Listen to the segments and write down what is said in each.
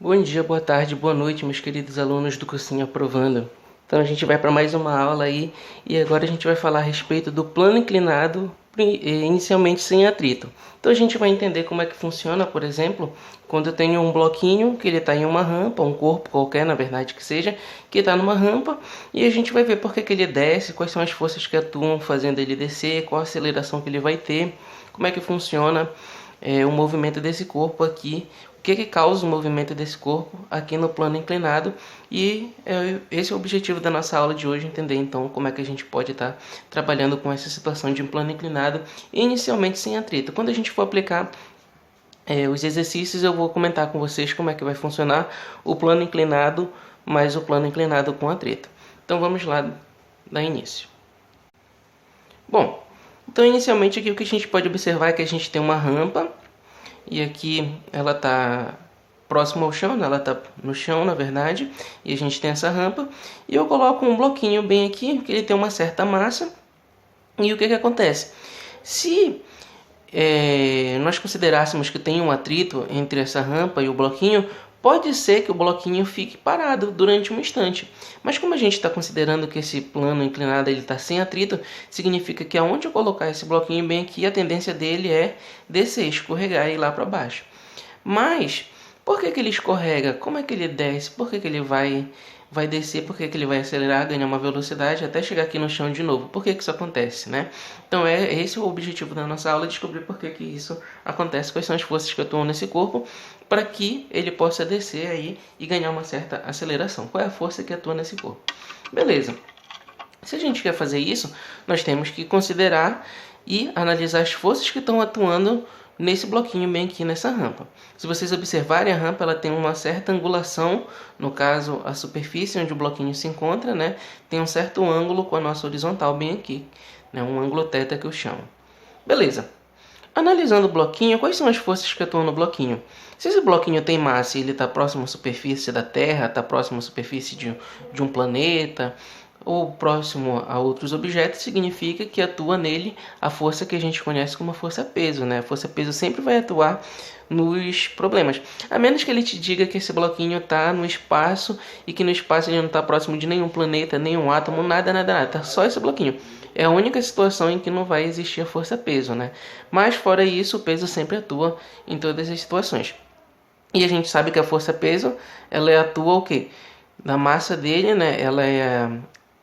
Bom dia, boa tarde, boa noite, meus queridos alunos do cursinho Aprovando. Então a gente vai para mais uma aula aí e agora a gente vai falar a respeito do plano inclinado inicialmente sem atrito. Então a gente vai entender como é que funciona, por exemplo, quando eu tenho um bloquinho que ele está em uma rampa, um corpo qualquer, na verdade que seja, que está numa rampa e a gente vai ver por que ele desce, quais são as forças que atuam fazendo ele descer, qual a aceleração que ele vai ter, como é que funciona o movimento desse corpo aqui, o que causa o movimento desse corpo aqui no plano inclinado. E esse é o objetivo da nossa aula de hoje, entender então como é que a gente pode estar trabalhando com essa situação de um plano inclinado inicialmente sem atrito. Quando a gente for aplicar os exercícios, eu vou comentar com vocês como é que vai funcionar o plano inclinado mais o plano inclinado com atrito. Então vamos lá dar início. Bom, então inicialmente aqui o que a gente pode observar é que a gente tem uma rampa e aqui ela está próximo ao chão, né? Ela está no chão na verdade, e a gente tem essa rampa e eu coloco um bloquinho bem aqui que ele tem uma certa massa. E o que acontece? Se nós considerássemos que tem um atrito entre essa rampa e o bloquinho, pode ser que o bloquinho fique parado durante um instante. Mas como a gente está considerando que esse plano inclinado está sem atrito, significa que aonde eu colocar esse bloquinho bem aqui, a tendência dele é descer, escorregar e ir lá para baixo. Mas, por que ele escorrega? Como é que ele desce? Por que ele vai descer? Por que ele vai acelerar, ganhar uma velocidade até chegar aqui no chão de novo? Por que isso acontece, né? Então esse é o objetivo da nossa aula, descobrir por que isso acontece, quais são as forças que atuam nesse corpo, para que ele possa descer aí e ganhar uma certa aceleração. Qual é a força que atua nesse corpo? Beleza. Se a gente quer fazer isso, nós temos que considerar e analisar as forças que estão atuando nesse bloquinho bem aqui nessa rampa. Se vocês observarem, a rampa ela tem uma certa angulação, no caso a superfície onde o bloquinho se encontra, né, tem um certo ângulo com a nossa horizontal bem aqui, né, um ângulo θ que eu chamo. Beleza. Analisando o bloquinho, quais são as forças que atuam no bloquinho? Se esse bloquinho tem massa e ele está próximo à superfície da Terra, está próximo à superfície de um planeta, ou próximo a outros objetos, significa que atua nele a força que a gente conhece como força-peso, né? A força-peso sempre vai atuar nos problemas, a menos que ele te diga que esse bloquinho está no espaço e que no espaço ele não está próximo de nenhum planeta, nenhum átomo, nada, tá só esse bloquinho. É a única situação em que não vai existir a força-peso, né? Mas fora isso, o peso sempre atua em todas as situações. E a gente sabe que a força-peso, ela atua o quê? Na massa dele, né?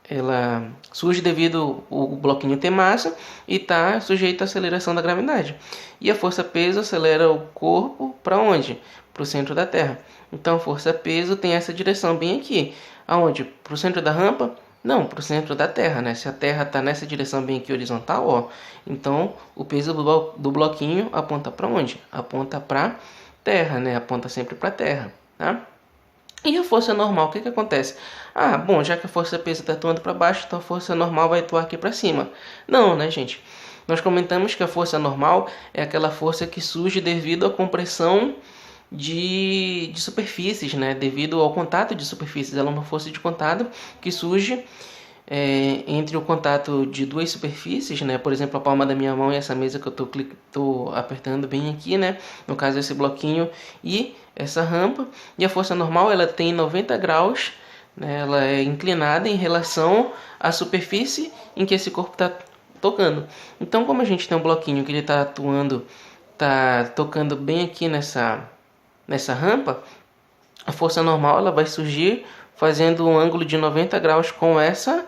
Ela surge devido ao bloquinho ter massa e está sujeito à aceleração da gravidade. E a força-peso acelera o corpo para onde? Para o centro da Terra. Então a força-peso tem essa direção bem aqui. Aonde? Para o centro da rampa? Não, para o centro da Terra, né? Se a Terra está nessa direção bem aqui horizontal, ó, então o peso do bloquinho aponta para onde? Aponta para Terra, né? Aponta sempre para a Terra, tá? E a força normal, o que acontece? Ah, bom, já que a força-peso está atuando para baixo, então a força normal vai atuar aqui para cima. Não, né, gente? Nós comentamos que a força normal é aquela força que surge devido à compressão de superfícies, né? Devido ao contato de superfícies. Ela é uma força de contato que surge entre o contato de duas superfícies, né? Por exemplo, a palma da minha mão e essa mesa que eu tô apertando bem aqui, né? No caso, esse bloquinho e essa rampa. E a força normal, ela tem 90 graus, né? Ela é inclinada em relação à superfície em que esse corpo está tocando. Então, como a gente tem um bloquinho que ele está tocando bem aqui nessa rampa, a força normal ela vai surgir fazendo um ângulo de 90 graus com essa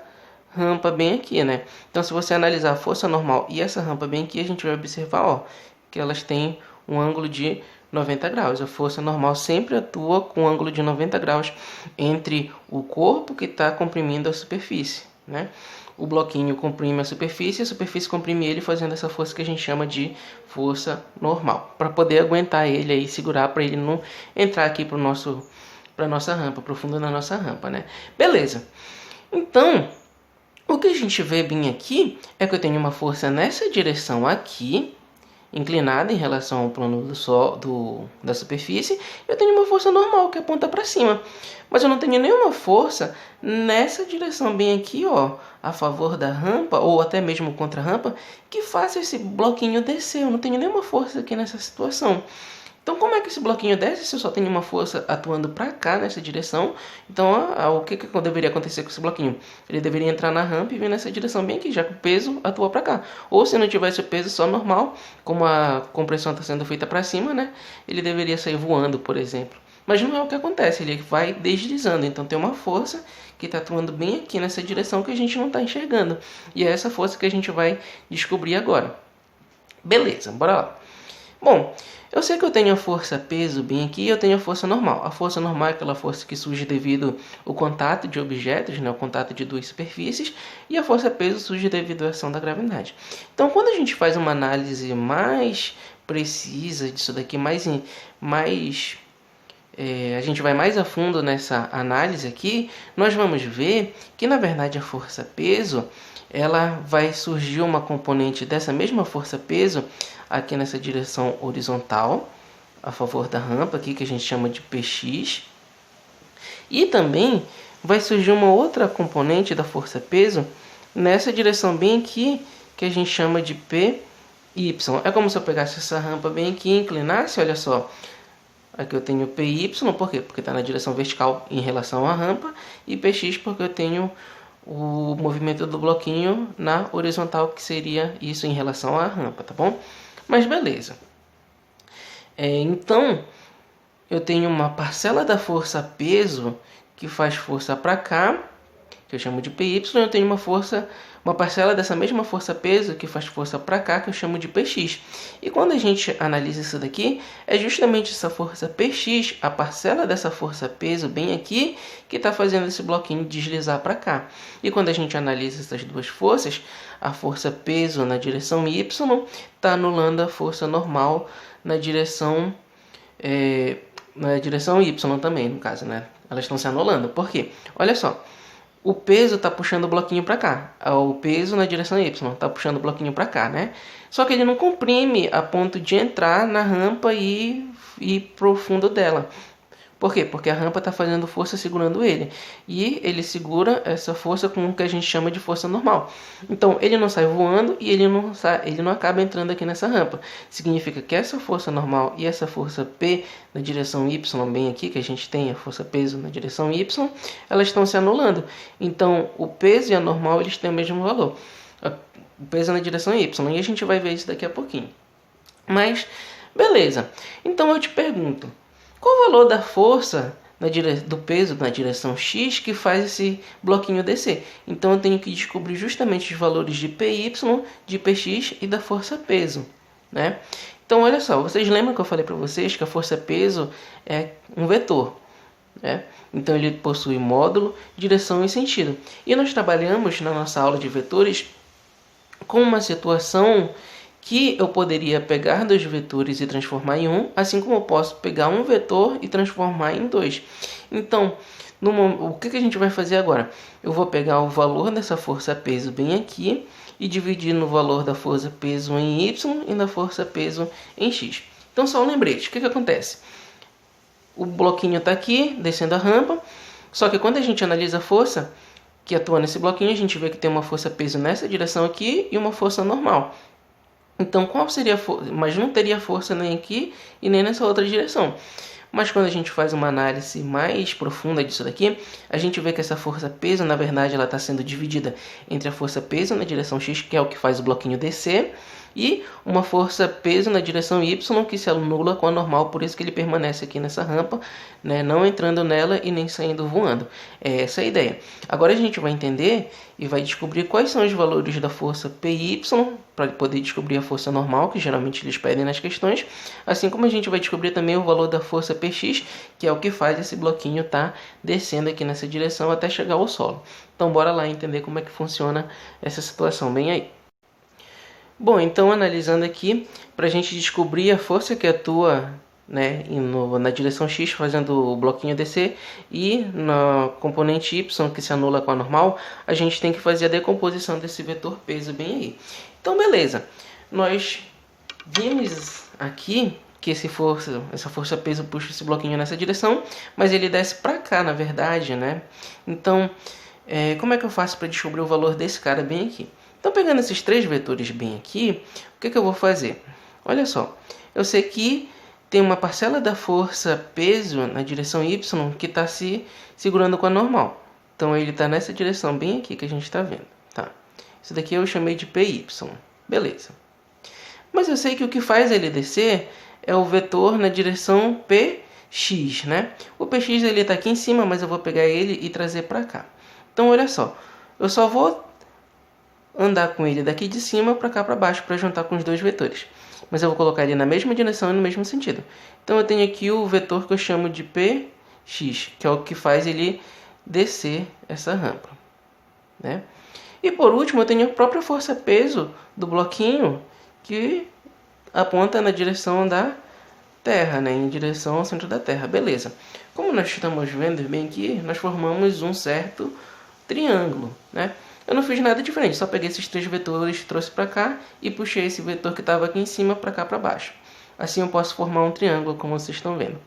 rampa bem aqui, né? Então, se você analisar a força normal e essa rampa bem aqui, a gente vai observar, ó, que elas têm um ângulo de 90 graus. A força normal sempre atua com um ângulo de 90 graus entre o corpo que está comprimindo a superfície, né? O bloquinho comprime a superfície comprime ele, fazendo essa força que a gente chama de força normal, para poder aguentar ele aí, segurar para ele não entrar aqui para nossa rampa, para o fundo da nossa rampa, né? Beleza. Então, o que a gente vê bem aqui é que eu tenho uma força nessa direção aqui, inclinada em relação ao plano da superfície. Eu tenho uma força normal que aponta para cima, mas eu não tenho nenhuma força nessa direção bem aqui, ó, a favor da rampa ou até mesmo contra a rampa, que faça esse bloquinho descer. Eu não tenho nenhuma força aqui nessa situação. Então, como é que esse bloquinho desce se eu só tenho uma força atuando para cá nessa direção? Então, o que deveria acontecer com esse bloquinho? Ele deveria entrar na rampa e vir nessa direção bem aqui, já que o peso atua para cá. Ou se não tivesse o peso só normal, como a compressão está sendo feita para cima, né? Ele deveria sair voando, por exemplo. Mas não é o que acontece, ele vai deslizando. Então tem uma força que está atuando bem aqui nessa direção que a gente não está enxergando. E é essa força que a gente vai descobrir agora. Beleza, bora lá. Bom, eu sei que eu tenho a força peso bem aqui e eu tenho a força normal. A força normal é aquela força que surge devido ao contato de objetos, né, o contato de duas superfícies, e a força peso surge devido à ação da gravidade. Então, quando a gente faz uma análise mais precisa disso daqui, a gente vai mais a fundo nessa análise aqui, nós vamos ver que, na verdade, a força peso, ela vai surgir uma componente dessa mesma força peso aqui nessa direção horizontal, a favor da rampa aqui, que a gente chama de PX. E também vai surgir uma outra componente da força peso nessa direção bem aqui, que a gente chama de PY. É como se eu pegasse essa rampa bem aqui e inclinasse, olha só. Aqui eu tenho PY, por quê? Porque está na direção vertical em relação à rampa, e PX porque eu tenho o movimento do bloquinho na horizontal, que seria isso em relação à rampa, tá bom? Mas beleza. Então, eu tenho uma parcela da força peso que faz força para cá, que eu chamo de PY, eu tenho uma parcela dessa mesma força peso que faz força para cá, que eu chamo de PX. E quando a gente analisa isso daqui, é justamente essa força PX, a parcela dessa força peso bem aqui, que está fazendo esse bloquinho deslizar para cá. E quando a gente analisa essas duas forças, a força peso na direção Y está anulando a força normal na direção Y também, no caso, né? Elas estão se anulando. Por quê? Olha só. O peso está puxando o bloquinho para cá. O peso na direção Y está puxando o bloquinho para cá, né? Só que ele não comprime a ponto de entrar na rampa e ir para o fundo dela. Por quê? Porque a rampa está fazendo força segurando ele. E ele segura essa força com o que a gente chama de força normal. Então, ele não sai voando e ele não acaba entrando aqui nessa rampa. Significa que essa força normal e essa força P na direção Y, bem aqui, que a gente tem a força peso na direção Y, elas estão se anulando. Então, o peso e a normal, eles têm o mesmo valor. O peso é na direção Y. E a gente vai ver isso daqui a pouquinho. Mas, beleza. Então, eu te pergunto. Qual o valor da força do peso na direção X que faz esse bloquinho descer? Então eu tenho que descobrir justamente os valores de PY, de PX e da força peso, né? Então olha só, vocês lembram que eu falei para vocês que a força peso é um vetor, né? Então ele possui módulo, direção e sentido. E nós trabalhamos na nossa aula de vetores com uma situação que eu poderia pegar dois vetores e transformar em um, assim como eu posso pegar um vetor e transformar em dois. Então, o que a gente vai fazer agora? Eu vou pegar o valor dessa força peso bem aqui e dividir no valor da força peso em Y e da força peso em X. Então, só um lembrete. O que acontece? O bloquinho está aqui, descendo a rampa, só que quando a gente analisa a força que atua nesse bloquinho, a gente vê que tem uma força peso nessa direção aqui e uma força normal. Então, qual seria a força? Mas não teria força nem aqui e nem nessa outra direção. Mas quando a gente faz uma análise mais profunda disso daqui, a gente vê que essa força peso, na verdade, ela está sendo dividida entre a força peso na direção X, que é o que faz o bloquinho descer, e uma força peso na direção Y, que se anula com a normal, por isso que ele permanece aqui nessa rampa, né, não entrando nela e nem saindo voando. É essa a ideia. Agora a gente vai entender e vai descobrir quais são os valores da força PY, para poder descobrir a força normal, que geralmente eles pedem nas questões, assim como a gente vai descobrir também o valor da força PX, que é o que faz esse bloquinho estar descendo aqui nessa direção até chegar ao solo. Então bora lá entender como é que funciona essa situação bem aí. Bom, então analisando aqui, para a gente descobrir a força que atua, né, na direção X fazendo o bloquinho descer e na componente Y que se anula com a normal, a gente tem que fazer a decomposição desse vetor peso bem aí. Então beleza, nós vimos aqui que essa força peso puxa esse bloquinho nessa direção, mas ele desce para cá na verdade, né? Então, como é que eu faço para descobrir o valor desse cara bem aqui? Então, pegando esses três vetores bem aqui, o que eu vou fazer? Olha só, eu sei que tem uma parcela da força peso na direção y que está se segurando com a normal. Então ele está nessa direção bem aqui que a gente está vendo. Tá? Isso daqui eu chamei de PY. Beleza. Mas eu sei que o que faz ele descer é o vetor na direção PX, né? O PX ele está aqui em cima, mas eu vou pegar ele e trazer para cá. Então olha só, eu só vou andar com ele daqui de cima para cá para baixo para juntar com os dois vetores. Mas eu vou colocar ele na mesma direção e no mesmo sentido. Então eu tenho aqui o vetor que eu chamo de PX, que é o que faz ele descer essa rampa, né? E por último eu tenho a própria força-peso do bloquinho que aponta na direção da Terra, né? Em direção ao centro da Terra. Beleza. Como nós estamos vendo bem aqui, nós formamos um certo triângulo, né? Eu não fiz nada diferente, só peguei esses três vetores, trouxe para cá e puxei esse vetor que estava aqui em cima para cá para baixo. Assim eu posso formar um triângulo, como vocês estão vendo.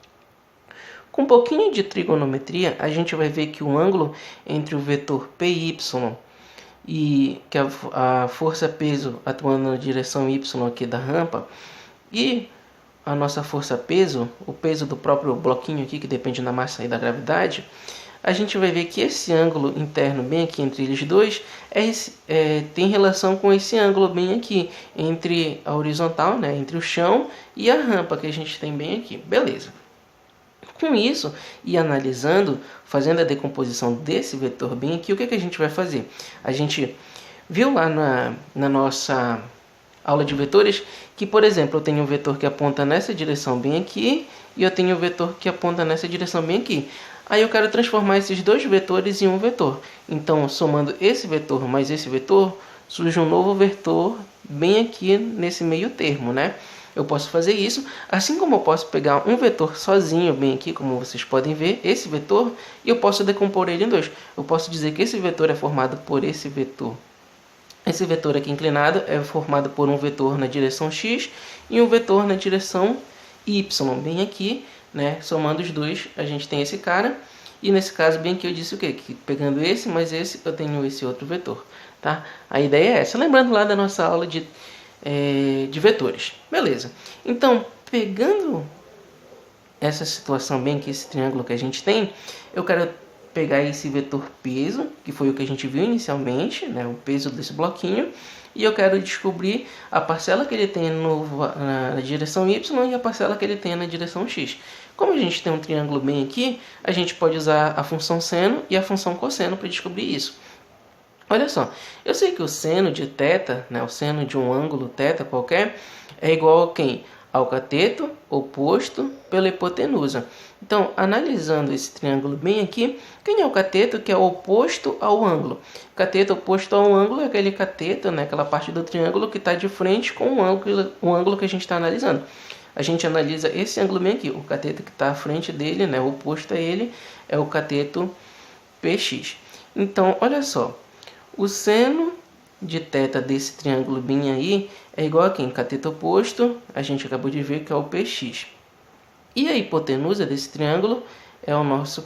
Com um pouquinho de trigonometria, a gente vai ver que o ângulo entre o vetor PY e que a força-peso atuando na direção y aqui da rampa e a nossa força-peso, o peso do próprio bloquinho aqui, que depende da massa e da gravidade, a gente vai ver que esse ângulo interno bem aqui entre eles dois tem relação com esse ângulo bem aqui entre a horizontal, né, entre o chão e a rampa que a gente tem bem aqui. Beleza. Com isso, e analisando, fazendo a decomposição desse vetor bem aqui, o que a gente vai fazer? A gente viu lá na nossa aula de vetores que, por exemplo, eu tenho um vetor que aponta nessa direção bem aqui e eu tenho um vetor que aponta nessa direção bem aqui. Aí eu quero transformar esses dois vetores em um vetor. Então, somando esse vetor mais esse vetor, surge um novo vetor bem aqui nesse meio termo, né? Eu posso fazer isso, assim como eu posso pegar um vetor sozinho, bem aqui, como vocês podem ver, esse vetor, e eu posso decompor ele em dois. Eu posso dizer que esse vetor é formado por esse vetor. Esse vetor aqui inclinado é formado por um vetor na direção x e um vetor na direção y, bem aqui, né? Somando os dois, a gente tem esse cara. E nesse caso, bem aqui eu disse o quê? Que pegando esse mais esse, eu tenho esse outro vetor, tá? A ideia é essa. Lembrando lá da nossa aula de vetores. Beleza. Então, pegando essa situação bem aqui, esse triângulo que a gente tem, eu quero pegar esse vetor peso, que foi o que a gente viu inicialmente, né, o peso desse bloquinho, e eu quero descobrir a parcela que ele tem na direção y e a parcela que ele tem na direção x. Como a gente tem um triângulo bem aqui, a gente pode usar a função seno e a função cosseno para descobrir isso. Olha só, eu sei que o seno de θ, né, o seno de um ângulo θ qualquer, é igual a quem? Ao cateto oposto pela hipotenusa. Então, analisando esse triângulo bem aqui, quem é o cateto que é oposto ao ângulo? O cateto oposto ao ângulo é aquele cateto, né, aquela parte do triângulo que está de frente com o ângulo que a gente está analisando. A gente analisa esse ângulo bem aqui, o cateto que está à frente dele, né, oposto a ele, é o cateto PX. Então, olha só. O seno de θ desse triângulo bem aí é igual a quem? Cateto oposto, a gente acabou de ver que é o PX. E a hipotenusa desse triângulo é o nosso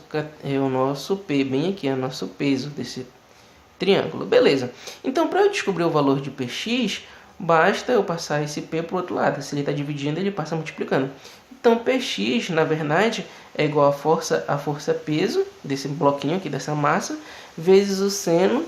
P, bem aqui, é o nosso peso desse triângulo. Beleza. Então, para eu descobrir o valor de PX, basta eu passar esse P para o outro lado. Se ele está dividindo, ele passa multiplicando. Então, PX, na verdade, é igual a força peso desse bloquinho aqui, dessa massa, vezes o seno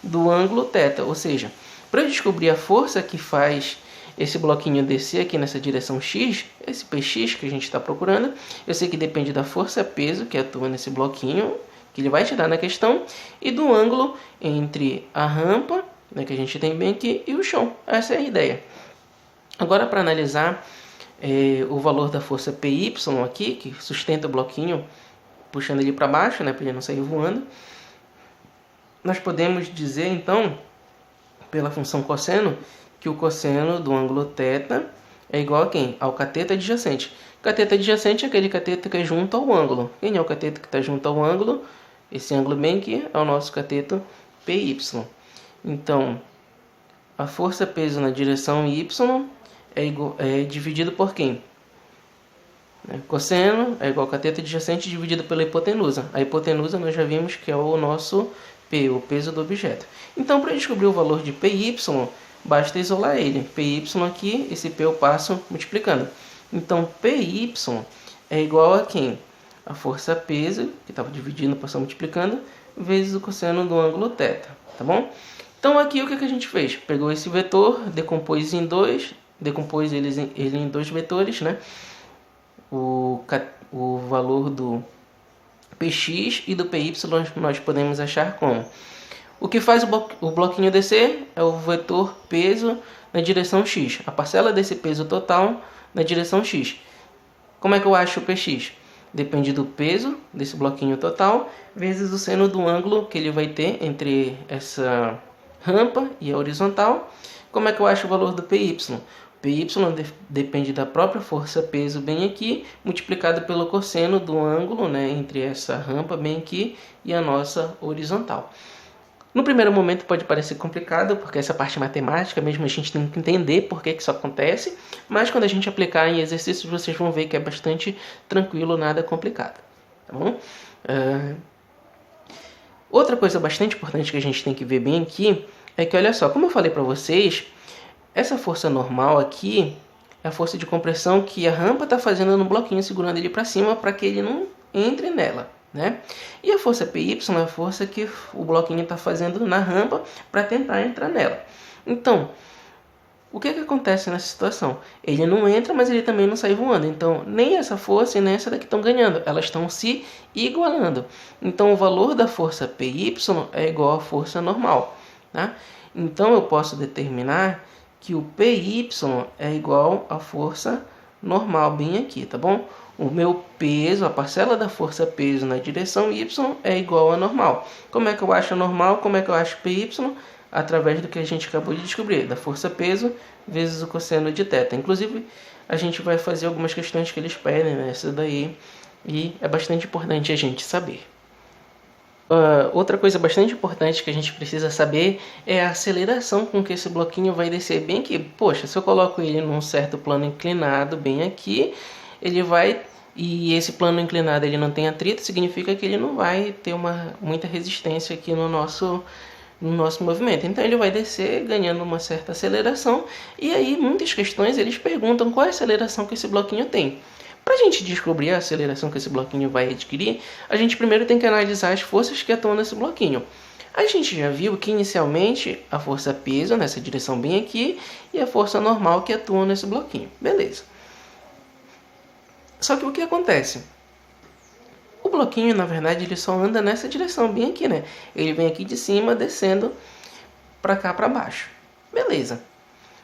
do ângulo θ, ou seja, para eu descobrir a força que faz esse bloquinho descer aqui nessa direção x, esse px que a gente está procurando, eu sei que depende da força-peso que atua nesse bloquinho, que ele vai te dar na questão, e do ângulo entre a rampa, né, que a gente tem bem aqui, e o chão. Essa é a ideia. Agora, para analisar o valor da força PY aqui, que sustenta o bloquinho, puxando ele para baixo, né, para ele não sair voando, nós podemos dizer, então, pela função cosseno, que o cosseno do ângulo θ é igual a quem? Ao cateto adjacente. Cateto adjacente é aquele cateto que é junto ao ângulo. Quem é o cateto que está junto ao ângulo? Esse ângulo bem aqui é o nosso cateto PY. Então, a força-peso na direção y é dividido por quem? Cosseno é igual ao cateto adjacente dividido pela hipotenusa. A hipotenusa nós já vimos que é o nosso P, o peso do objeto. Então, para descobrir o valor de PY, basta isolar ele. PY aqui, esse P eu passo multiplicando. Então, PY é igual a quem? A força peso, que estava dividindo, passou multiplicando, vezes o cosseno do ângulo θ, tá bom? Então aqui o que a gente fez? Pegou esse vetor, decompôs ele em dois vetores, né? O valor do Px e do Py nós podemos achar como? O que faz o bloquinho descer é o vetor peso na direção x, a parcela desse peso total na direção x. Como é que eu acho o Px? Depende do peso desse bloquinho total, vezes o seno do ângulo que ele vai ter entre essa rampa e a horizontal. Como é que eu acho o valor do Py? Py depende da própria força peso bem aqui, multiplicado pelo cosseno do ângulo, né, entre essa rampa bem aqui e a nossa horizontal. No primeiro momento pode parecer complicado, porque essa parte matemática mesmo a gente tem que entender por que isso acontece, mas quando a gente aplicar em exercícios vocês vão ver que é bastante tranquilo, nada complicado, tá bom? Outra coisa bastante importante que a gente tem que ver bem aqui é que, olha só, como eu falei para vocês, essa força normal aqui é a força de compressão que a rampa está fazendo no bloquinho, segurando ele para cima para que ele não entre nela, né? E a força Py é a força que o bloquinho está fazendo na rampa para tentar entrar nela. Então, o que acontece nessa situação? Ele não entra, mas ele também não sai voando. Então, nem essa força e nem essa daqui estão ganhando. Elas estão se igualando. Então, o valor da força Py é igual à força normal, tá? Então, eu posso determinar que o Py é igual à força normal, bem aqui, tá bom? O meu peso, a parcela da força peso na direção y é igual a normal. Como é que eu acho a normal? Como é que eu acho Py? Através do que a gente acabou de descobrir, da força peso vezes o cosseno de θ. Inclusive, a gente vai fazer algumas questões que eles pedem nessa daí, e é bastante importante a gente saber. Outra coisa bastante importante que a gente precisa saber é a aceleração com que esse bloquinho vai descer. Bem aqui, poxa, se eu coloco ele num certo plano inclinado, bem aqui, ele vai, e esse plano inclinado ele não tem atrito, significa que ele não vai ter muita resistência aqui no nosso movimento. Então ele vai descer ganhando uma certa aceleração, e aí muitas questões eles perguntam qual é a aceleração que esse bloquinho tem. Para a gente descobrir a aceleração que esse bloquinho vai adquirir, a gente primeiro tem que analisar as forças que atuam nesse bloquinho. A gente já viu que inicialmente a força peso nessa direção bem aqui e a força normal que atua nesse bloquinho. Beleza. Só que o que acontece? O bloquinho, na verdade, ele só anda nessa direção bem aqui, né? Ele vem aqui de cima, descendo para cá, para baixo. Beleza.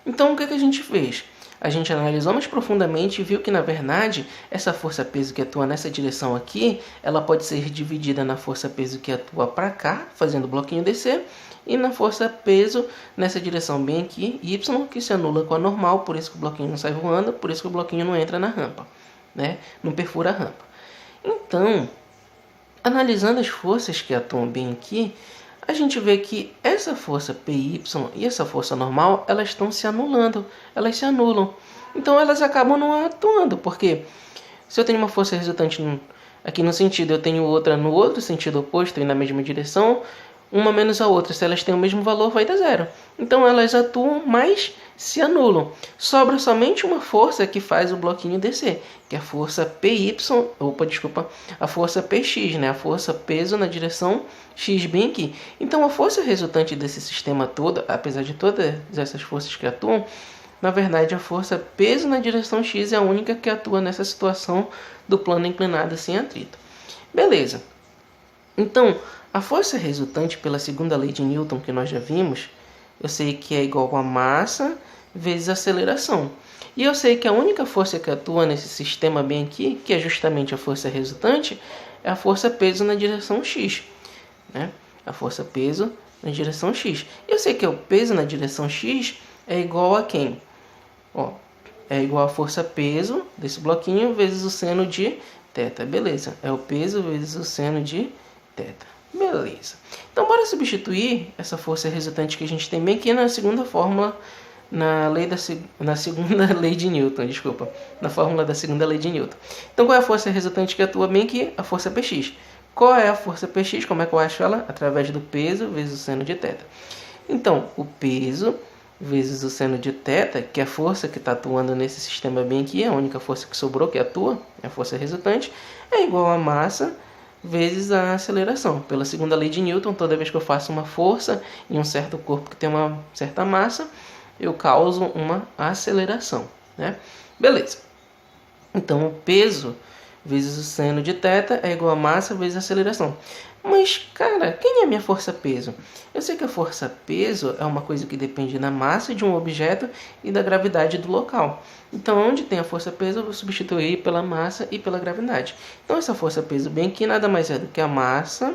Então, o que a gente fez? A gente analisou mais profundamente e viu que, na verdade, essa força-peso que atua nessa direção aqui, ela pode ser dividida na força-peso que atua para cá, fazendo o bloquinho descer, e na força-peso nessa direção bem aqui, y, que se anula com a normal, por isso que o bloquinho não sai voando, por isso que o bloquinho não entra na rampa, né? Não perfura a rampa. Então, analisando as forças que atuam bem aqui, a gente vê que essa força Py e essa força normal, elas estão se anulando, elas se anulam. Então elas acabam não atuando, porque se eu tenho uma força resultante aqui no sentido, eu tenho outra no outro sentido oposto e na mesma direção, uma menos a outra, se elas têm o mesmo valor, vai dar zero. Então elas atuam, mas se anulam. Sobra somente uma força que faz o bloquinho descer, que é a força a força Px, né? A força peso na direção x bem aqui. Então a força resultante desse sistema todo, apesar de todas essas forças que atuam, na verdade a força peso na direção x é a única que atua nessa situação do plano inclinado sem atrito. Beleza. Então, a força resultante pela segunda lei de Newton que nós já vimos, eu sei que é igual a massa vezes aceleração. E eu sei que a única força que atua nesse sistema bem aqui, que é justamente a força resultante, é a força peso na direção x, né? A força peso na direção x. E eu sei que o peso na direção x é igual a quem? É igual a força peso desse bloquinho vezes o seno de θ. Beleza, é o peso vezes o seno de θ. Beleza. Então, bora substituir essa força resultante que a gente tem bem aqui na segunda fórmula, na segunda lei de Newton, desculpa. Na fórmula da segunda lei de Newton. Então, qual é a força resultante que atua bem aqui? A força Px. Qual é a força Px? Como é que eu acho ela? Através do peso vezes o seno de θ. Então, o peso vezes o seno de θ, que é a força que está atuando nesse sistema bem aqui, a única força que sobrou que atua, é a força resultante, é igual a massa vezes a aceleração. Pela segunda lei de Newton, toda vez que eu faço uma força em um certo corpo que tem uma certa massa, eu causo uma aceleração, né? Beleza. Então, o peso vezes o seno de θ é igual a massa vezes a aceleração. Mas, cara, quem é a minha força-peso? Eu sei que a força-peso é uma coisa que depende da massa de um objeto e da gravidade do local. Então, onde tem a força-peso, eu vou substituir pela massa e pela gravidade. Então, essa força-peso bem aqui nada mais é do que a massa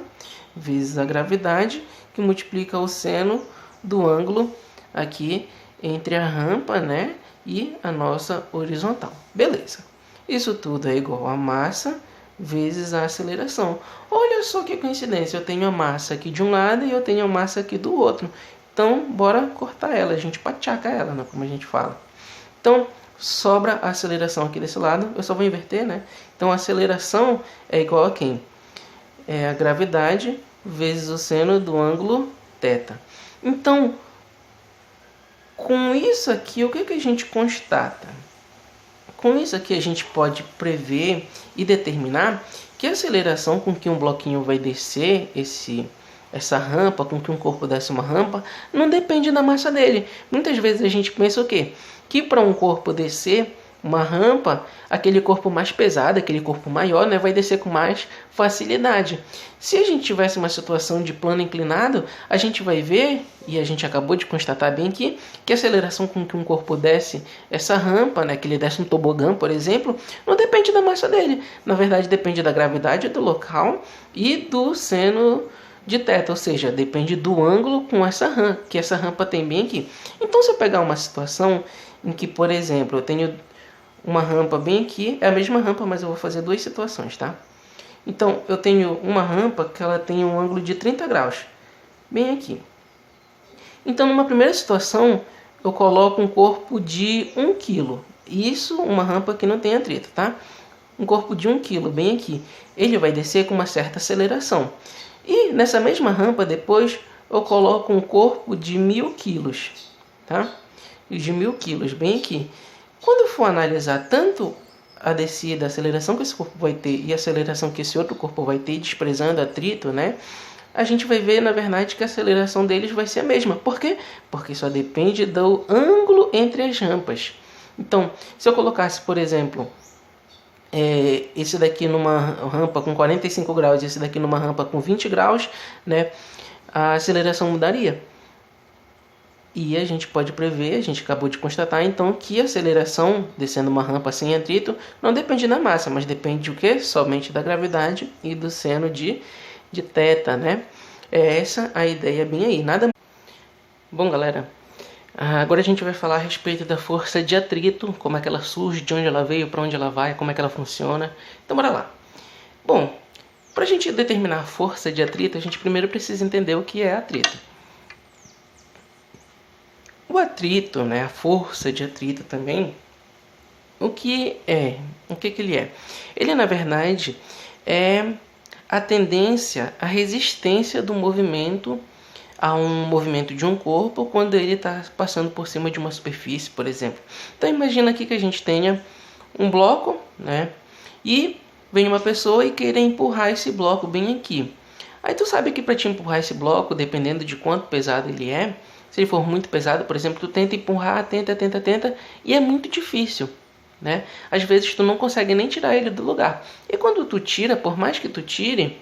vezes a gravidade, que multiplica o seno do ângulo aqui entre a rampa, né, e a nossa horizontal. Beleza. Isso tudo é igual a massa vezes a aceleração. Olha só que coincidência, eu tenho a massa aqui de um lado e eu tenho a massa aqui do outro. Então, bora cortar ela, a gente pachaca ela, né, como a gente fala. Então, sobra a aceleração aqui desse lado, eu só vou inverter, né? Então, a aceleração é igual a quem? É a gravidade vezes o seno do ângulo θ. Então, com isso aqui, o que a gente constata? Com isso aqui a gente pode prever e determinar que a aceleração com que um bloquinho vai descer essa rampa, com que um corpo desce uma rampa, não depende da massa dele. Muitas vezes a gente pensa o quê? Que para um corpo descer uma rampa, aquele corpo mais pesado, aquele corpo maior, né, vai descer com mais facilidade. Se a gente tivesse uma situação de plano inclinado, a gente vai ver, e a gente acabou de constatar bem aqui, que a aceleração com que um corpo desce essa rampa, né, que ele desce um tobogã, por exemplo, não depende da massa dele. Na verdade, depende da gravidade do local e do seno de θ, ou seja, depende do ângulo com essa rampa, que essa rampa tem bem aqui. Então, se eu pegar uma situação em que, por exemplo, eu tenho uma rampa bem aqui, é a mesma rampa, mas eu vou fazer duas situações, tá? Então, eu tenho uma rampa que ela tem um ângulo de 30 graus, bem aqui. Então, numa primeira situação, eu coloco um corpo de 1 kg. Isso, uma rampa que não tem atrito, tá? Um corpo de 1 kg, bem aqui. Ele vai descer com uma certa aceleração. E nessa mesma rampa, depois, eu coloco um corpo de 1000 kg, tá? De 1000 kg, bem aqui. Quando eu for analisar tanto a descida, a aceleração que esse corpo vai ter e a aceleração que esse outro corpo vai ter, desprezando atrito, né? A gente vai ver, na verdade, que a aceleração deles vai ser a mesma. Por quê? Porque só depende do ângulo entre as rampas. Então, se eu colocasse, por exemplo, esse daqui numa rampa com 45 graus e esse daqui numa rampa com 20 graus, né? A aceleração mudaria. E a gente pode prever, a gente acabou de constatar então que a aceleração descendo uma rampa sem atrito não depende da massa, mas depende do que? Somente da gravidade e do seno de θ, né? É essa a ideia bem aí. Nada. Bom, galera, agora a gente vai falar a respeito da força de atrito, como é que ela surge, de onde ela veio, para onde ela vai, como é que ela funciona. Então, bora lá. Bom, para a gente determinar a força de atrito, a gente primeiro precisa entender o que é atrito. O atrito, né, a força de atrito também, o que ele é? Ele, na verdade, é a tendência, a resistência do movimento a um movimento de um corpo quando ele está passando por cima de uma superfície, por exemplo. Então, imagina aqui que a gente tenha um bloco, né, e vem uma pessoa e queira empurrar esse bloco bem aqui. Aí tu sabe que para te empurrar esse bloco, dependendo de quanto pesado ele é, se ele for muito pesado, por exemplo, tu tenta empurrar, tenta, e é muito difícil, né? Às vezes tu não consegue nem tirar ele do lugar. E quando tu tira, por mais que tu tire,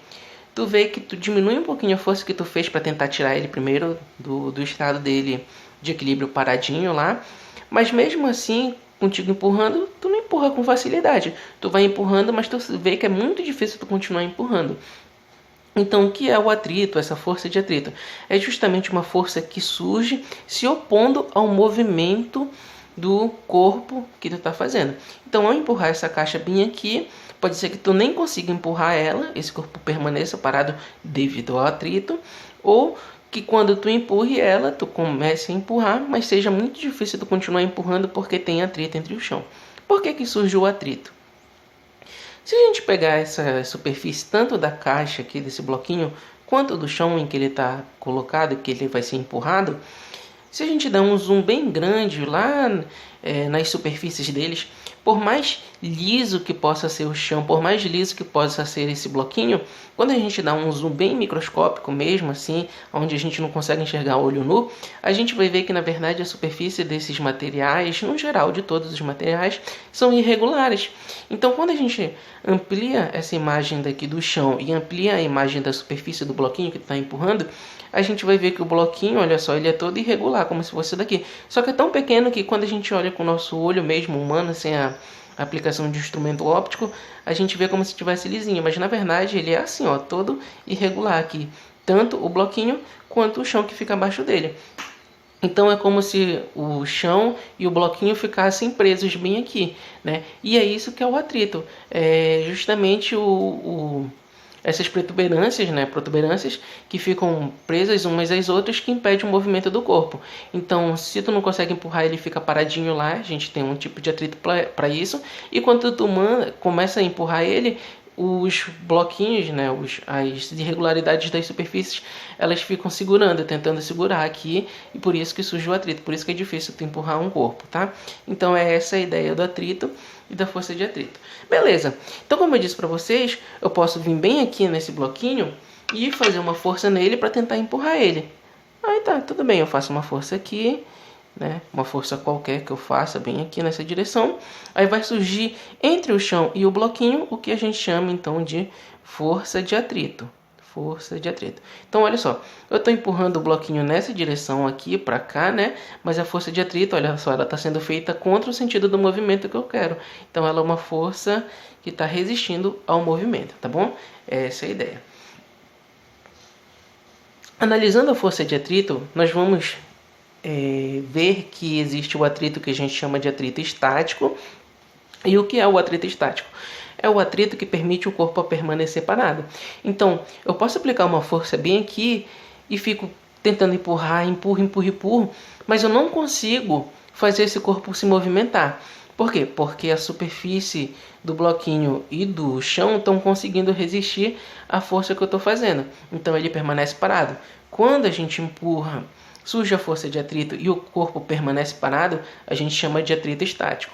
tu vê que tu diminui um pouquinho a força que tu fez para tentar tirar ele primeiro do estado dele de equilíbrio paradinho lá. Mas mesmo assim, contigo empurrando, tu não empurra com facilidade. Tu vai empurrando, mas tu vê que é muito difícil tu continuar empurrando. Então, o que é o atrito, essa força de atrito? É justamente uma força que surge se opondo ao movimento do corpo que tu está fazendo. Então, ao empurrar essa caixa bem aqui, pode ser que tu nem consiga empurrar ela, esse corpo permaneça parado devido ao atrito, ou que quando tu empurre ela, tu comece a empurrar, mas seja muito difícil tu continuar empurrando porque tem atrito entre o chão. Por que surge o atrito? Se a gente pegar essa superfície tanto da caixa aqui, desse bloquinho, quanto do chão em que ele está colocado, que ele vai ser empurrado, Se a gente dá um zoom bem grande lá nas superfícies deles, por mais liso que possa ser o chão, por mais liso que possa ser esse bloquinho, quando a gente dá um zoom bem microscópico mesmo, assim, onde a gente não consegue enxergar olho nu, a gente vai ver que na verdade a superfície desses materiais, no geral de todos os materiais, são irregulares. Então quando a gente amplia essa imagem daqui do chão e amplia a imagem da superfície do bloquinho que está empurrando, a gente vai ver que o bloquinho, olha só, ele é todo irregular, como se fosse daqui. Só que é tão pequeno que quando a gente olha com o nosso olho mesmo humano, sem a aplicação de instrumento óptico, a gente vê como se tivesse lisinho. Mas na verdade ele é assim, ó, todo irregular aqui. Tanto o bloquinho quanto o chão que fica abaixo dele. Então é como se o chão e o bloquinho ficassem presos bem aqui, né? E é isso que é o atrito. É justamente essas protuberâncias, né, protuberâncias que ficam presas umas às outras, que impedem o movimento do corpo. Então, se tu não consegue empurrar, ele fica paradinho lá. A gente tem um tipo de atrito para isso. E quando tu começa a empurrar ele, os bloquinhos, né, as irregularidades das superfícies, elas ficam segurando, tentando segurar aqui, e por isso que surge o atrito, por isso que é difícil tu empurrar um corpo, tá? Então é essa a ideia do atrito e da força de atrito. Beleza, então como eu disse para vocês, eu posso vir bem aqui nesse bloquinho e fazer uma força nele para tentar empurrar ele. Aí tá, tudo bem, eu faço uma força aqui, né? Uma força qualquer que eu faça bem aqui nessa direção, aí vai surgir entre o chão e o bloquinho o que a gente chama então de força de atrito. Força de atrito. Então olha só, eu estou empurrando o bloquinho nessa direção aqui para cá, né? Mas a força de atrito, olha só, ela está sendo feita contra o sentido do movimento que eu quero. Então ela é uma força que está resistindo ao movimento, tá bom? Essa é a ideia. Analisando a força de atrito, nós vamos ver que existe o atrito que a gente chama de atrito estático. E o que é o atrito estático? É o atrito que permite o corpo a permanecer parado. Então, eu posso aplicar uma força bem aqui e fico tentando empurrar, empurro, mas eu não consigo fazer esse corpo se movimentar. Por quê? Porque a superfície do bloquinho e do chão estão conseguindo resistir à força que eu estou fazendo. Então ele permanece parado. Quando a gente empurra, surge a força de atrito e o corpo permanece parado, a gente chama de atrito estático.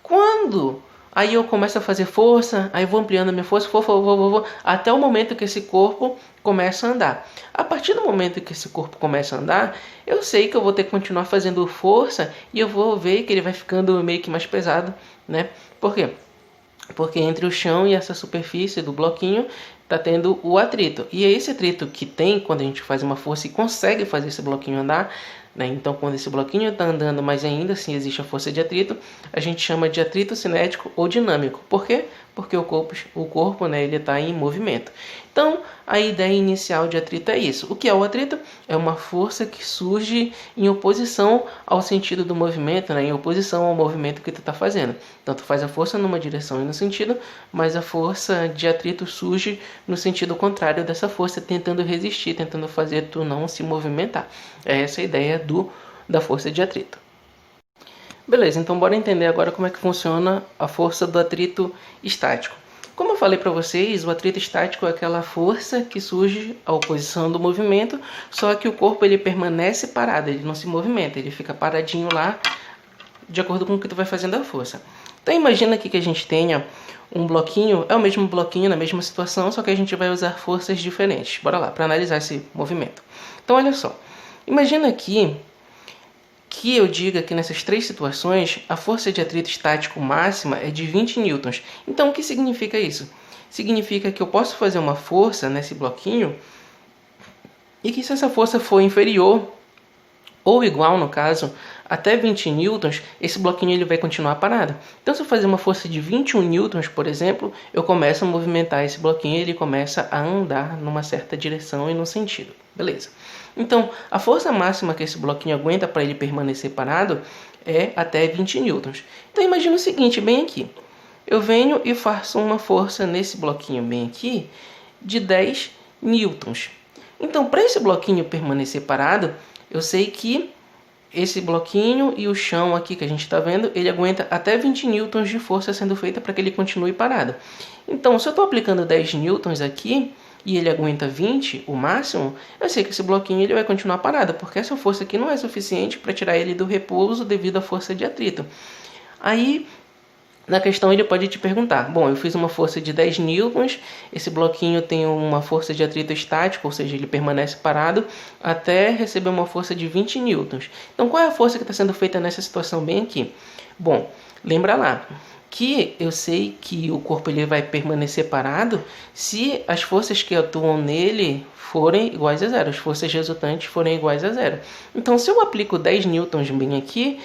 Quando aí eu começo a fazer força, aí vou ampliando a minha força, vou, até o momento que esse corpo começa a andar. A partir do momento que esse corpo começa a andar, eu sei que eu vou ter que continuar fazendo força e eu vou ver que ele vai ficando meio que mais pesado, né? Por quê? Porque entre o chão e essa superfície do bloquinho está tendo o atrito. E é esse atrito que tem quando a gente faz uma força e consegue fazer esse bloquinho andar, né? Então quando esse bloquinho está andando, mas ainda assim existe a força de atrito, a gente chama de atrito cinético ou dinâmico. Por quê? Porque o corpo, né, ele está em movimento. Então, a ideia inicial de atrito é isso. O que é o atrito? É uma força que surge em oposição ao sentido do movimento, né? Em oposição ao movimento que tu está fazendo. Então, tu faz a força numa direção e no sentido, mas a força de atrito surge no sentido contrário dessa força, tentando resistir, tentando fazer tu não se movimentar. É essa a ideia da força de atrito. Beleza, então bora entender agora como é que funciona a força do atrito estático. Como eu falei para vocês, o atrito estático é aquela força que surge à oposição do movimento, só que o corpo ele permanece parado, ele não se movimenta, ele fica paradinho lá de acordo com o que tu vai fazendo a força. Então imagina aqui que a gente tenha um bloquinho, é o mesmo bloquinho na mesma situação, só que a gente vai usar forças diferentes. Bora lá, para analisar esse movimento. Então olha só, imagina aqui que eu diga que nessas três situações a força de atrito estático máxima é de 20 newtons. Então o que significa isso? Significa que eu posso fazer uma força nesse bloquinho e que se essa força for inferior ou igual, no caso, até 20 newtons, esse bloquinho ele vai continuar parado. Então se eu fazer uma força de 21 newtons, por exemplo, eu começo a movimentar esse bloquinho e ele começa a andar numa certa direção e num sentido. Beleza. Então, a força máxima que esse bloquinho aguenta para ele permanecer parado é até 20 newtons. Então, imagina o seguinte, bem aqui. Eu venho e faço uma força nesse bloquinho bem aqui de 10 newtons. Então, para esse bloquinho permanecer parado, eu sei que esse bloquinho e o chão aqui que a gente está vendo, ele aguenta até 20 newtons de força sendo feita para que ele continue parado. Então, se eu estou aplicando 10 newtons aqui, e ele aguenta 20, o máximo, eu sei que esse bloquinho ele vai continuar parado, porque essa força aqui não é suficiente para tirar ele do repouso devido à força de atrito. Aí, na questão ele pode te perguntar, bom, eu fiz uma força de 10 newtons, esse bloquinho tem uma força de atrito estático, ou seja, ele permanece parado até receber uma força de 20 newtons. Então qual é a força que está sendo feita nessa situação bem aqui? Bom, lembra lá que eu sei que o corpo ele vai permanecer parado se as forças que atuam nele forem iguais a zero, as forças resultantes forem iguais a zero. Então se eu aplico 10 newtons bem aqui,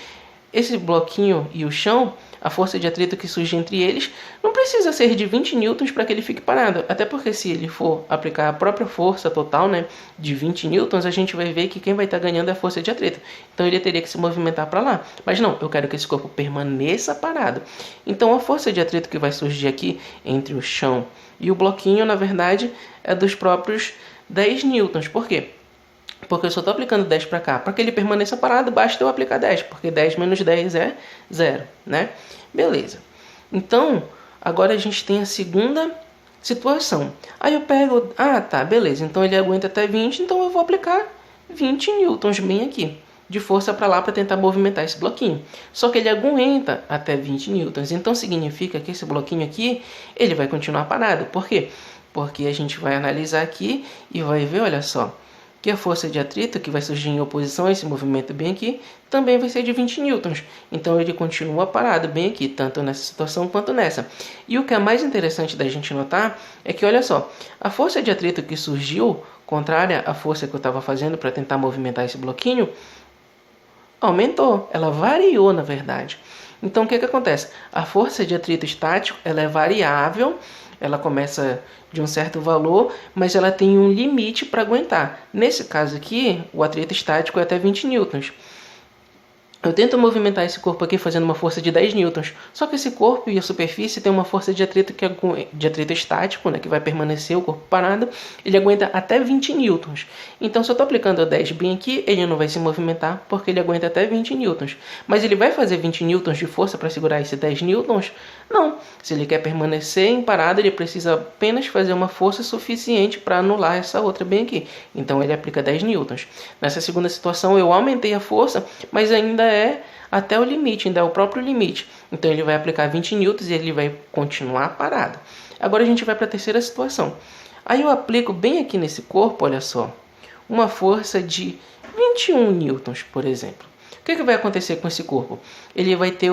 esse bloquinho e o chão, a força de atrito que surge entre eles, não precisa ser de 20 newtons para que ele fique parado. Até porque se ele for aplicar a própria força total, né, de 20 newtons, a gente vai ver que quem vai estar ganhando é a força de atrito. Então ele teria que se movimentar para lá. Mas não, eu quero que esse corpo permaneça parado. Então a força de atrito que vai surgir aqui entre o chão e o bloquinho, na verdade, é dos próprios 10 newtons. Por quê? Porque eu só estou aplicando 10 para cá. Para que ele permaneça parado, basta eu aplicar 10. Porque 10 menos 10 é 0, né? Beleza. Então, agora a gente tem a segunda situação. Aí eu pego... Ah, tá, beleza. Então ele aguenta até 20. Então eu vou aplicar 20 newtons bem aqui. De força para lá para tentar movimentar esse bloquinho. Só que ele aguenta até 20 newtons. Então significa que esse bloquinho aqui, ele vai continuar parado. Por quê? Porque a gente vai analisar aqui e vai ver, olha só, que a força de atrito que vai surgir em oposição a esse movimento bem aqui também vai ser de 20 newtons. Então ele continua parado bem aqui, tanto nessa situação quanto nessa. E o que é mais interessante da gente notar é que, olha só, a força de atrito que surgiu, contrária à força que eu estava fazendo para tentar movimentar esse bloquinho, aumentou, ela variou na verdade. Então o que acontece? A força de atrito estático ela é variável, ela começa de um certo valor, mas ela tem um limite para aguentar. Nesse caso aqui, o atrito estático é até 20 newtons. Eu tento movimentar esse corpo aqui fazendo uma força de 10 newtons. Só que esse corpo e a superfície tem uma força de atrito, de atrito estático, né, que vai permanecer o corpo parado. Ele aguenta até 20 newtons. Então, se eu estou aplicando a 10 bem aqui, ele não vai se movimentar porque ele aguenta até 20 newtons. Mas ele vai fazer 20 newtons de força para segurar esse 10 newtons? Não. Se ele quer permanecer em parada, ele precisa apenas fazer uma força suficiente para anular essa outra bem aqui. Então, ele aplica 10 newtons. Nessa segunda situação, eu aumentei a força, mas ainda é até o limite, ainda é o próprio limite. Então ele vai aplicar 20 newtons e ele vai continuar parado. Agora a gente vai para a terceira situação. Aí eu aplico bem aqui nesse corpo, olha só, uma força de 21 newtons, por exemplo. O que vai acontecer com esse corpo? Ele vai ter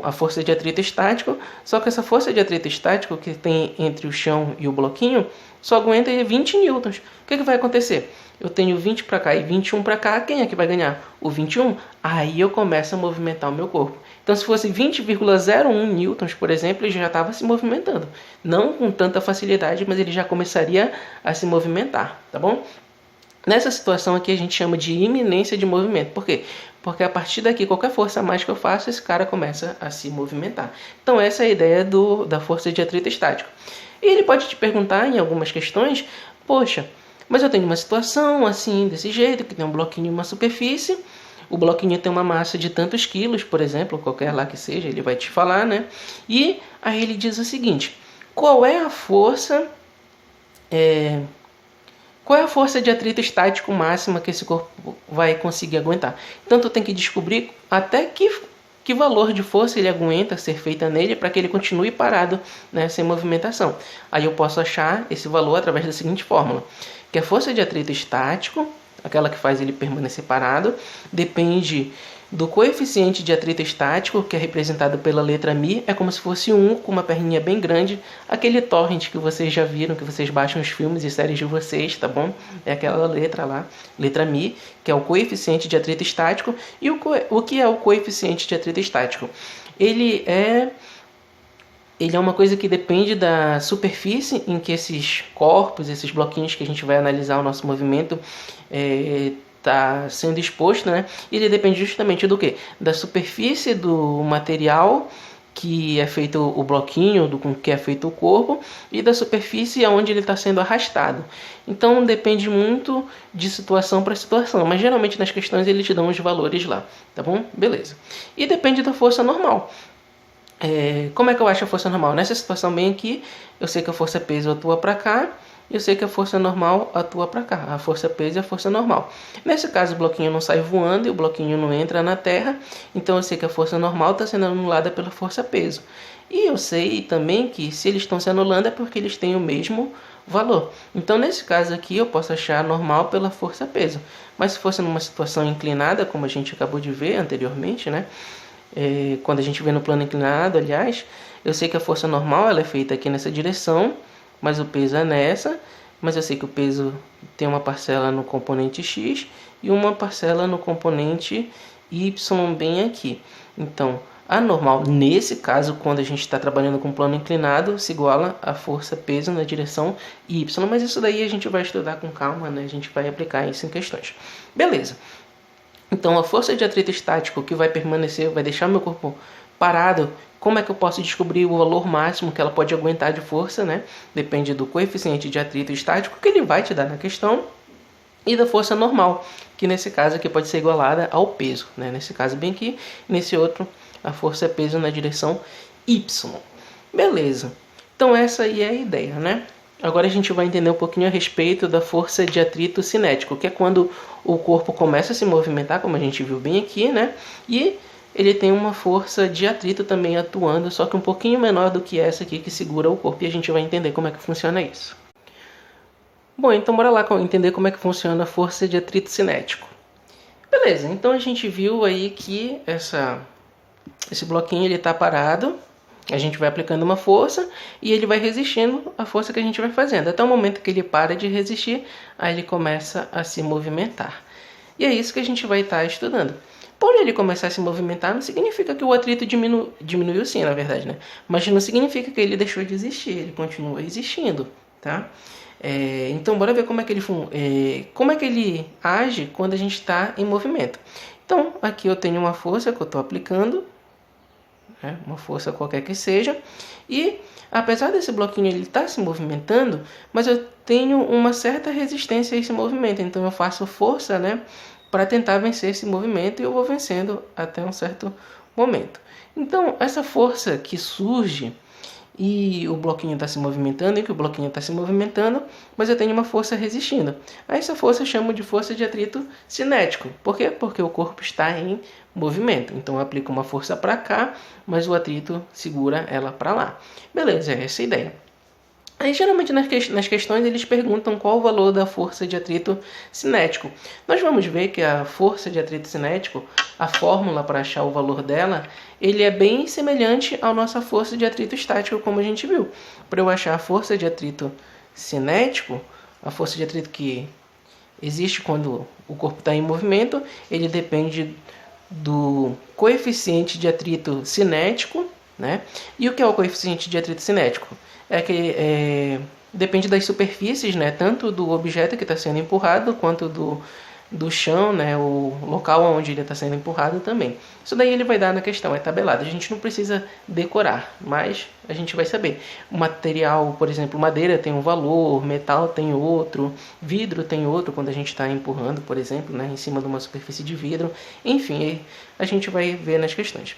a força de atrito estático, só que essa força de atrito estático que tem entre o chão e o bloquinho só aguenta 20 newtons. O que vai acontecer? Eu tenho 20 para cá e 21 para cá, quem é que vai ganhar? O 21? Aí eu começo a movimentar o meu corpo. Então se fosse 20,01 newtons, por exemplo, ele já estava se movimentando. Não com tanta facilidade, mas ele já começaria a se movimentar, tá bom? Nessa situação aqui a gente chama de iminência de movimento. Por quê? Porque a partir daqui, qualquer força a mais que eu faço, esse cara começa a se movimentar. Então essa é a ideia da força de atrito estático. E ele pode te perguntar em algumas questões, poxa, mas eu tenho uma situação assim, desse jeito, que tem um bloquinho e uma superfície. O bloquinho tem uma massa de tantos quilos, por exemplo, qualquer lá que seja, ele vai te falar, né? E aí ele diz o seguinte, qual é a força de atrito estático máxima que esse corpo vai conseguir aguentar? Então tu tem que descobrir até que valor de força ele aguenta ser feita nele para que ele continue parado, né, sem movimentação. Aí eu posso achar esse valor através da seguinte fórmula, que a força de atrito estático, aquela que faz ele permanecer parado, depende do coeficiente de atrito estático, que é representado pela letra μ, é como se fosse um com uma perninha bem grande, aquele torrent que vocês já viram, que vocês baixam os filmes e séries de vocês, tá bom? É aquela letra lá, letra μ, que é o coeficiente de atrito estático. E o que é o coeficiente de atrito estático? Ele é uma coisa que depende da superfície em que esses corpos, esses bloquinhos que a gente vai analisar o nosso movimento, está sendo exposto, né? E ele depende justamente do quê? Da superfície do material que é feito o bloquinho, com que é feito o corpo, e da superfície onde ele está sendo arrastado. Então depende muito de situação para situação, mas geralmente nas questões eles te dão os valores lá, tá bom? Beleza. E depende da força normal. Como é que eu acho a força normal? Nessa situação bem aqui, eu sei que a força peso atua para cá eu sei que a força normal atua para cá, a força peso e a força normal. Nesse caso, o bloquinho não sai voando e o bloquinho não entra na terra, então eu sei que a força normal está sendo anulada pela força peso. E eu sei também que se eles estão se anulando é porque eles têm o mesmo valor. Então, nesse caso aqui, eu posso achar normal pela força peso. Mas se fosse numa situação inclinada, como a gente acabou de ver anteriormente, né? Quando a gente vê no plano inclinado, aliás, eu sei que a força normal ela é feita aqui nessa direção, mas o peso é nessa. Mas eu sei que o peso tem uma parcela no componente x e uma parcela no componente y bem aqui. Então, a normal, nesse caso, quando a gente está trabalhando com plano inclinado, se iguala a força-peso na direção y. Mas isso daí a gente vai estudar com calma, né? A gente vai aplicar isso em questões. Beleza. Então, a força de atrito estático que vai permanecer, vai deixar meu corpo parado, como é que eu posso descobrir o valor máximo que ela pode aguentar de força, né? Depende do coeficiente de atrito estático que ele vai te dar na questão e da força normal, que nesse caso aqui pode ser igualada ao peso, né? Nesse caso bem aqui, nesse outro a força é peso na direção y. Beleza. Então essa aí é a ideia, né? Agora a gente vai entender um pouquinho a respeito da força de atrito cinético, que é quando o corpo começa a se movimentar, como a gente viu bem aqui, né? E ele tem uma força de atrito também atuando, só que um pouquinho menor do que essa aqui que segura o corpo, e a gente vai entender como é que funciona isso. Bom, então bora lá entender como é que funciona a força de atrito cinético. Beleza, então a gente viu aí que esse bloquinho ele está parado, a gente vai aplicando uma força e ele vai resistindo à força que a gente vai fazendo. Até o momento que ele para de resistir, aí ele começa a se movimentar. E é isso que a gente vai estar estudando. Por ele começar a se movimentar, não significa que o atrito diminuiu sim, na verdade, né? Mas não significa que ele deixou de existir, ele continua existindo, tá? Então, bora ver como é que ele age quando a gente está em movimento. Então, aqui eu tenho uma força que eu estou aplicando, né? Uma força qualquer que seja, e apesar desse bloquinho ele estar se movimentando, mas eu tenho uma certa resistência a esse movimento, então eu faço força, né, para tentar vencer esse movimento e eu vou vencendo até um certo momento. Então, essa força que surge e o bloquinho está se movimentando e que o bloquinho está se movimentando, mas eu tenho uma força resistindo. A essa força eu chamo de força de atrito cinético. Por quê? Porque o corpo está em movimento. Então eu aplico uma força para cá, mas o atrito segura ela para lá. Beleza, é essa a ideia. Aí, geralmente, nas questões, eles perguntam qual o valor da força de atrito cinético. Nós vamos ver que a força de atrito cinético, a fórmula para achar o valor dela, ele é bem semelhante à nossa força de atrito estático, como a gente viu. Para eu achar a força de atrito cinético, a força de atrito que existe quando o corpo está em movimento, ele depende do coeficiente de atrito cinético, né? E o que é o coeficiente de atrito cinético? Depende das superfícies, né? Tanto do objeto que está sendo empurrado, quanto do chão, né? O local onde ele está sendo empurrado também. Isso daí ele vai dar na questão, é tabelado. A gente não precisa decorar, mas a gente vai saber. O material, por exemplo, madeira tem um valor, metal tem outro, vidro tem outro quando a gente está empurrando, por exemplo, né? Em cima de uma superfície de vidro. Enfim, a gente vai ver nas questões.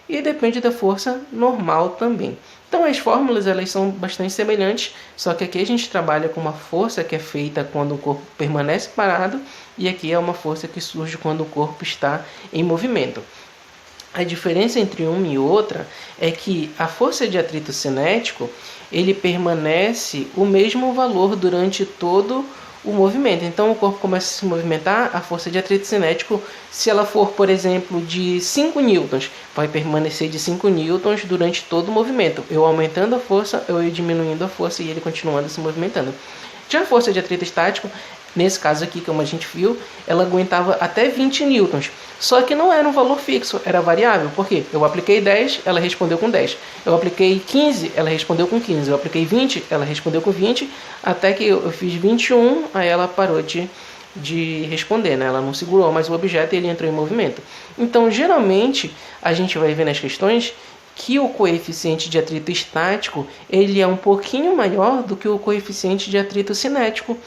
E depende da força normal também. Então as fórmulas elas são bastante semelhantes, só que aqui a gente trabalha com uma força que é feita quando o corpo permanece parado e aqui é uma força que surge quando o corpo está em movimento. A diferença entre uma e outra é que a força de atrito cinético ele permanece o mesmo valor durante todo o movimento. Então o corpo começa a se movimentar, a força de atrito cinético, se ela for, por exemplo, de 5 newtons, vai permanecer de 5 newtons durante todo o movimento. Eu aumentando a força, eu diminuindo a força e ele continuando se movimentando. Já a força de atrito estático, nesse caso aqui, como a gente viu, ela aguentava até 20 newtons. Só que não era um valor fixo, era variável. Por quê? Eu apliquei 10, ela respondeu com 10. Eu apliquei 15, ela respondeu com 15. Eu apliquei 20, ela respondeu com 20. Até que eu fiz 21, aí ela parou de responder, né? Ela não segurou mais o objeto e ele entrou em movimento. Então, geralmente, a gente vai ver nas questões que o coeficiente de atrito estático ele é um pouquinho maior do que o coeficiente de atrito cinético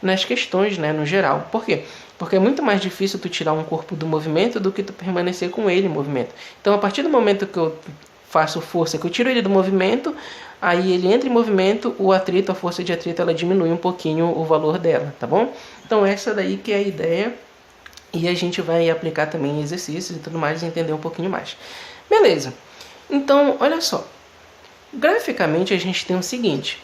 nas questões, né, no geral. Por quê? Porque é muito mais difícil tu tirar um corpo do movimento do que tu permanecer com ele em movimento. Então, a partir do momento que eu faço força, que eu tiro ele do movimento, aí ele entra em movimento, o atrito, a força de atrito, ela diminui um pouquinho o valor dela, tá bom? Então essa daí que é a ideia, e a gente vai aplicar também exercícios e tudo mais e entender um pouquinho mais. Beleza, então olha só, graficamente a gente tem o seguinte: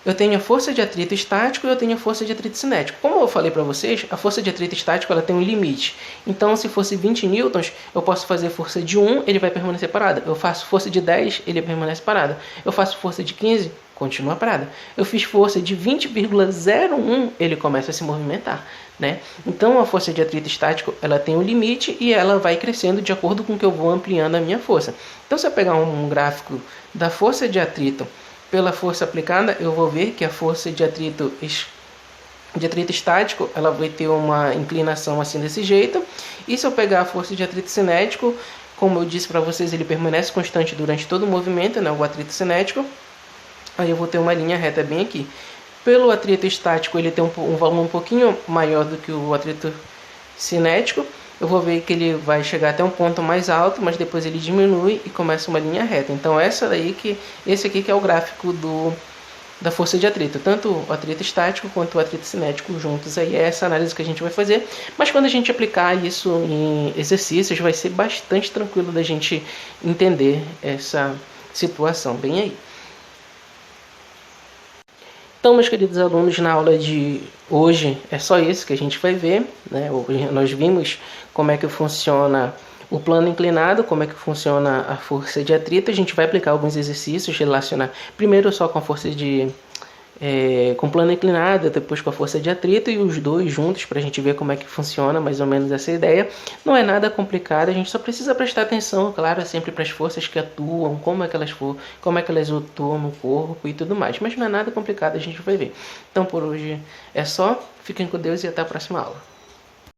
eu tenho a força de atrito estático e eu tenho a força de atrito cinético. Como eu falei para vocês, a força de atrito estático ela tem um limite. Então, se fosse 20 newtons, eu posso fazer força de 1, ele vai permanecer parado. Eu faço força de 10, ele permanece parado. Eu faço força de 15, continua parada. Eu fiz força de 20,01, ele começa a se movimentar, né? Então, a força de atrito estático ela tem um limite e ela vai crescendo de acordo com que eu vou ampliando a minha força. Então, se eu pegar um gráfico da força de atrito pela força aplicada, eu vou ver que a força de atrito estático ela vai ter uma inclinação assim desse jeito. E se eu pegar a força de atrito cinético, como eu disse para vocês, ele permanece constante durante todo o movimento, né, o atrito cinético. Aí eu vou ter uma linha reta bem aqui. Pelo atrito estático, ele tem um valor um pouquinho maior do que o atrito cinético. Eu vou ver que ele vai chegar até um ponto mais alto, mas depois ele diminui e começa uma linha reta. Então esse aqui que é o gráfico da força de atrito, tanto o atrito estático quanto o atrito cinético juntos. Aí é essa análise que a gente vai fazer, mas quando a gente aplicar isso em exercícios, vai ser bastante tranquilo da gente entender essa situação bem aí. Então, meus queridos alunos, na aula de hoje é só isso que a gente vai ver, né? Nós vimos como é que funciona o plano inclinado, como é que funciona a força de atrito. A gente vai aplicar alguns exercícios, relacionar primeiro só com a força com plano inclinado, depois com a força de atrito e os dois juntos para a gente ver como é que funciona mais ou menos essa ideia. Não é nada complicado, a gente só precisa prestar atenção, claro, sempre para as forças que atuam, como é que elas atuam no corpo e tudo mais, mas não é nada complicado, a gente vai ver. Então por hoje é só, fiquem com Deus e até a próxima aula.